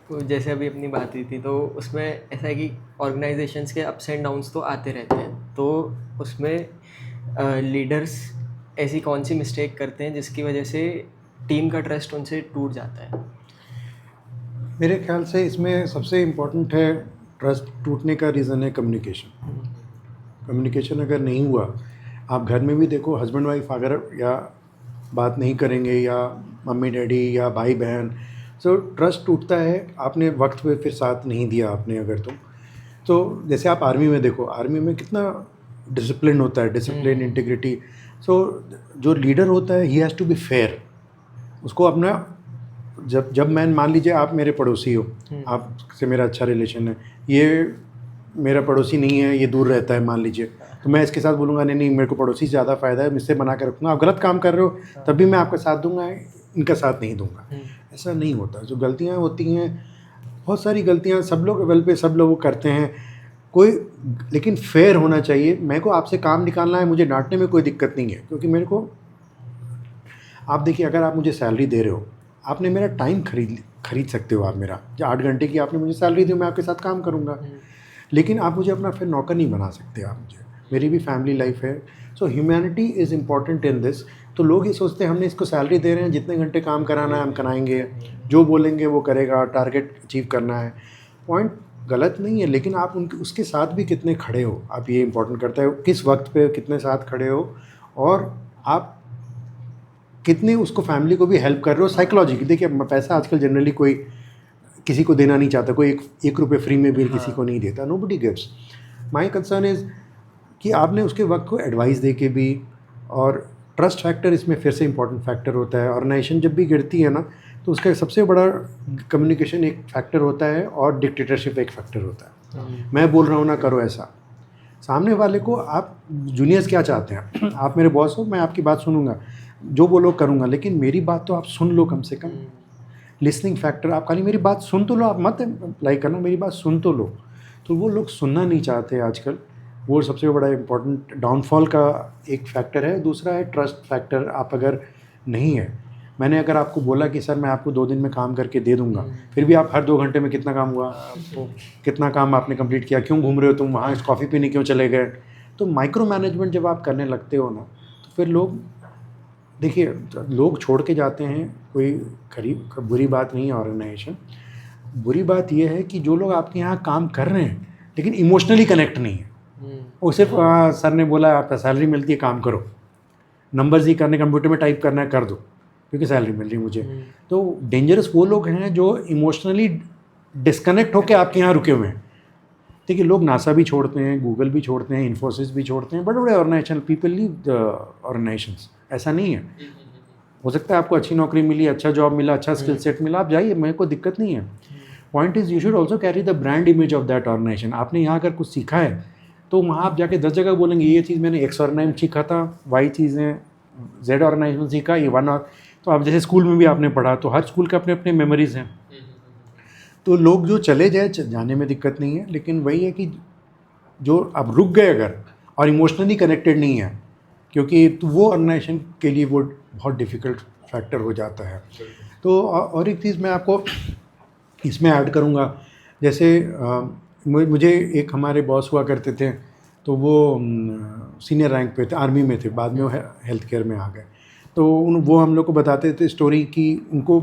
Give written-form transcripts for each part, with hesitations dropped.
तो जैसे अभी अपनी बात हुई थी, तो उसमें ऐसा है कि ऑर्गेनाइजेशंस के अप्स एंड डाउन्स तो आते रहते हैं, तो उसमें लीडर्स ऐसी कौन सी मिस्टेक करते हैं जिसकी वजह से टीम का ट्रस्ट उनसे टूट जाता है? मेरे ख्याल से इसमें सबसे इम्पोर्टेंट है, ट्रस्ट टूटने का रीज़न है कम्युनिकेशन। कम्युनिकेशन अगर नहीं हुआ, आप घर में भी देखो, हस्बैंड वाइफ अगर या बात नहीं करेंगे, या मम्मी डैडी या भाई बहन, सो ट्रस्ट टूटता है। आपने वक्त पे फिर साथ नहीं दिया आपने, अगर तुम तो जैसे आप आर्मी में देखो, आर्मी में कितना डिसिप्लिन होता है, डिसिप्लिन, इंटीग्रिटी। सो जो लीडर होता है, he has to be fair. उसको अपना, जब मैं, मान लीजिए आप मेरे पड़ोसी हो, आपसे मेरा अच्छा रिलेशन है, ये मेरा पड़ोसी नहीं है, ये दूर रहता है मान लीजिए, तो मैं इसके साथ बोलूँगा नहीं नहीं, मेरे को पड़ोसी से ज़्यादा फ़ायदा है, मुझसे बना कर रखूँगा। आप गलत काम कर रहे हो तब भी मैं आपका साथ दूंगा, इनका साथ नहीं दूंगा। ऐसा नहीं होता। जो गलतियाँ होती हैं, बहुत सारी गलतियाँ सब लोग लेवल पे सब लोग करते हैं, कोई, लेकिन फेयर होना चाहिए। मेरे को आपसे काम निकालना है, मुझे डांटने में कोई दिक्कत नहीं है, क्योंकि मेरे को, आप देखिए, अगर आप मुझे सैलरी दे रहे हो, आपने मेरा टाइम खरीद सकते हो। आप मेरा जो 8 घंटे की आपने मुझे सैलरी दी, मैं आपके साथ काम करूँगा, लेकिन आप मुझे अपना फिर नौकर नहीं बना सकते। आप मुझे, मेरी भी फैमिली लाइफ है। So humanity is important in this. तो लोग ये सोचते हैं हमने इसको सैलरी दे रहे हैं, जितने घंटे काम कराना है हम कराएंगे, जो बोलेंगे वो करेगा, टारगेट अचीव करना है। पॉइंट गलत नहीं है, लेकिन आप उनके उसके साथ भी कितने खड़े हो, आप ये इम्पोर्टेंट करता है, किस वक्त पे कितने साथ खड़े हो, और आप कितने उसको, फैमिली को भी हेल्प कर रहे हो साइकोलॉजिकली। देखिए, पैसा आजकल जनरली कोई किसी को देना नहीं चाहता, कोई एक रुपये फ्री में भी किसी को नहीं देता, nobody gives. My concern is कि आपने उसके वक्त को एडवाइस दे के भी, और ट्रस्ट फैक्टर इसमें फिर से इंपॉर्टेंट फैक्टर होता है। ऑर्गेनाइजेशन जब भी गिरती है ना, तो उसका सबसे बड़ा कम्युनिकेशन एक फैक्टर होता है, और डिक्टेटरशिप एक फैक्टर होता है। मैं बोल रहा हूँ ना करो ऐसा, सामने वाले को, आप जूनियर्स क्या चाहते हैं, आप मेरे बॉस हो, मैं आपकी बात सुनूंगा, जो बोलो करूँगा, लेकिन मेरी बात तो आप सुन लो कम से कम। लिसनिंग फैक्टर, आप खाली मेरी बात सुन तो लो, आप मत लाइक करना, मेरी बात सुन तो लो। तो वो लोग सुनना नहीं चाहते आजकल, वो सबसे बड़ा इम्पोर्टेंट डाउनफॉल का एक फैक्टर है। दूसरा है ट्रस्ट फैक्टर। आप अगर नहीं है, मैंने अगर आपको बोला कि सर मैं आपको 2 दिन में काम करके दे दूंगा, फिर भी आप हर 2 घंटे में कितना काम हुआ, कितना काम आपने कंप्लीट किया, क्यों घूम रहे हो तुम वहाँ, कॉफ़ी पीने क्यों चले गए। तो माइक्रो मैनेजमेंट जब आप करने लगते हो ना, तो फिर लोग, देखिए, लोग छोड़ के जाते हैं, कोई खरीब बुरी बात नहीं है ऑर्गेनाइजेशन। बुरी बात यह है कि जो लोग आपके यहाँ काम कर रहे हैं लेकिन इमोशनली कनेक्ट नहीं है, वो सिर्फ सर ने बोला आपका सैलरी मिलती है काम करो, नंबर्स ही करने, कंप्यूटर में टाइप करना है कर दो क्योंकि सैलरी मिल रही है मुझे। तो डेंजरस वो लोग हैं जो इमोशनली डिस्कनेक्ट होकर आपके यहाँ रुके हुए हैं। देखिए, लोग नासा भी छोड़ते हैं, गूगल भी छोड़ते हैं, इन्फोसिस भी छोड़ते हैं, बड़े बड़े organisation, people leave the organisations. ऐसा नहीं है, हो सकता है आपको अच्छी नौकरी मिली, अच्छा जॉब मिला, अच्छा स्किल सेट मिला, आप जाइए, मेरे को दिक्कत नहीं है। Point is you should also carry the brand image of that organisation. आपने यहाँ अगर कुछ सीखा है तो वहाँ आप जाके 10 जगह बोलेंगे ये चीज़ मैंने एक्स ऑर्गेनाइजेशन सीखा था, वाई चीज़ें जेड ऑर्गेनाइजेशन सीखा, ये वन और। तो आप जैसे स्कूल में भी आपने पढ़ा, तो हर स्कूल के अपने अपने मेमोरीज़ हैं। तो लोग जो चले जाए, जाने में दिक्कत नहीं है, लेकिन वही है कि जो अब रुक गए अगर, और इमोशनली कनेक्टेड नहीं है, क्योंकि तो वो ऑर्गेनाइजेशन के लिए वो बहुत डिफ़िकल्ट फैक्टर हो जाता है। तो और एक चीज़ मैं आपको इसमें ऐड करूँगा, जैसे मुझे एक हमारे बॉस हुआ करते थे, तो वो सीनियर रैंक पे थे, आर्मी में थे, बाद में वो हेल्थ केयर में आ गए। तो वो हम लोग को बताते थे स्टोरी कि उनको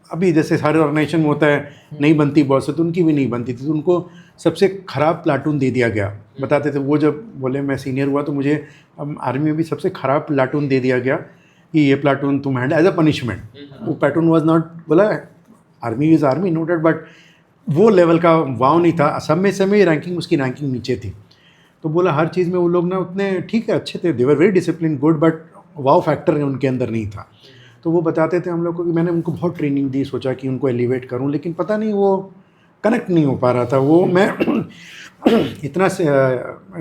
अभी जैसे हर ऑर्गेनाइजेशन में होता है, नहीं बनती बॉस से, तो उनकी भी नहीं बनती थी, तो उनको सबसे ख़राब प्लाटून दे दिया गया। बताते थे वो, जब बोले मैं सीनियर हुआ तो मुझे आर्मी में भी सबसे ख़राब प्लाटून दे दिया गया कि ये प्लाटून तुम हैंडल एज अ पनिशमेंट। वो प्लाटून वाज नॉट, बोला army is army noted, but वो लेवल का वाव नहीं था। सब में समय रैंकिंग, उसकी रैंकिंग नीचे थी। तो बोला हर चीज़ में वो लोग ना उतने ठीक है, अच्छे थे, they were very discipline, good, but wow factor उनके अंदर नहीं था। तो वो बताते थे हम लोग को कि मैंने उनको बहुत ट्रेनिंग दी, सोचा कि उनको एलिवेट करूं, लेकिन पता नहीं वो कनेक्ट नहीं हो पा रहा था। वो मैं इतना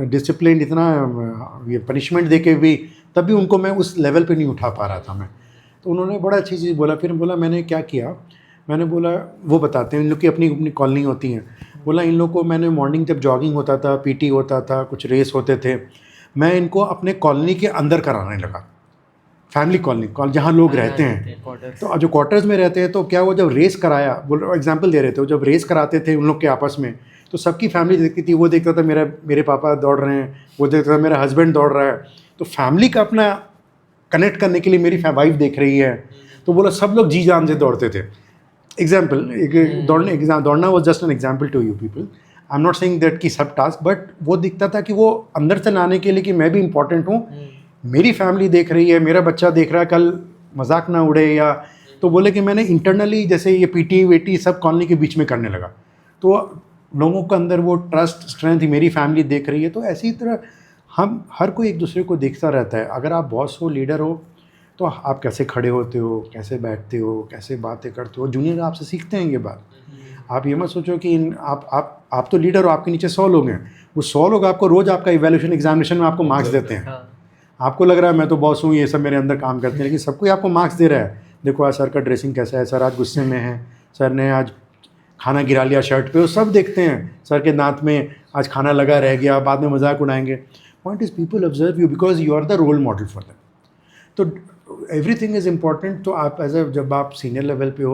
डिसिप्लिन, इतना ये पनिशमेंट दे के भी, तब भी उनको मैं उस लेवल पे नहीं उठा पा रहा था मैं। तो उन्होंने बड़ा अच्छी चीज़ बोला। फिर बोला मैंने क्या किया, मैंने बोला, वो बताते हैं इन लोग की अपनी अपनी कॉलोनी होती हैं, बोला इन लोग को मैंने मॉर्निंग जब जॉगिंग होता था, पीटी होता था, कुछ रेस होते थे, मैं इनको अपने कॉलोनी के अंदर कराने लगा। फैमिली कॉलोनी जहाँ लोग रहते हैं। क्वार्टर्स। तो जो क्वार्टर्स में रहते हैं तो क्या वो जब रेस कराया, बोलो एग्जांपल दे रहे थे, जब रेस कराते थे उन लोग के आपस में, तो सबकी फैमिली देखती थी। वो देखता था मेरे पापा दौड़ रहे हैं, वो देखता था मेरा हस्बैंड दौड़ रहा है, तो फैमिली का अपना कनेक्ट करने के लिए मेरी वाइफ देख रही है, तो बोला सब लोग जी जान से दौड़ते थे। एग्जाम्पल, दौड़ना was just an example to you people. I am not saying that कि सब टास्क, बट वो दिखता था कि वो अंदर से लाने के लिए कि मैं भी इंपॉर्टेंट हूँ, मेरी फैमिली देख रही है, मेरा बच्चा देख रहा है, कल मजाक ना उड़े या। तो बोले कि मैंने इंटरनली जैसे ये पीटी वेटी सब कॉलोनी के बीच में करने लगा, तो लोगों के अंदर वो ट्रस्ट स्ट्रेंथ, मेरी फैमिली देख रही है। तो ऐसी तरह हम हर कोई एक दूसरे को देखता रहता है। अगर आप बॉस हो, लीडर हो, तो आप कैसे खड़े होते हो, कैसे बैठते हो, कैसे बातें करते हो, जूनियर आपसे सीखते हैं ये बात। आप ये मत सोचो कि आप तो लीडर हो, आपके नीचे 100 लोग हैं, वो 100 लोग आपको रोज़ आपका इवैल्यूएशन एग्जामिनेशन में आपको मार्क्स देते हैं। आपको लग रहा है मैं तो बॉस हूँ, ये सब मेरे अंदर काम करते हैं, लेकिन सबको आपको मार्क्स दे रहा है। देखो आज सर का ड्रेसिंग कैसा है, सर आज गुस्से में है, सर ने आज खाना गिरा लिया शर्ट पे, वो सब देखते हैं। सर के दांत में आज खाना लगा रह गया, बाद में मजाक उड़ाएंगे। Point is people observe you because you are the role model for them. तो एवरीथिंग इज़ इम्पॉर्टेंट। तो आप जब आप सीनियर लेवल पे हो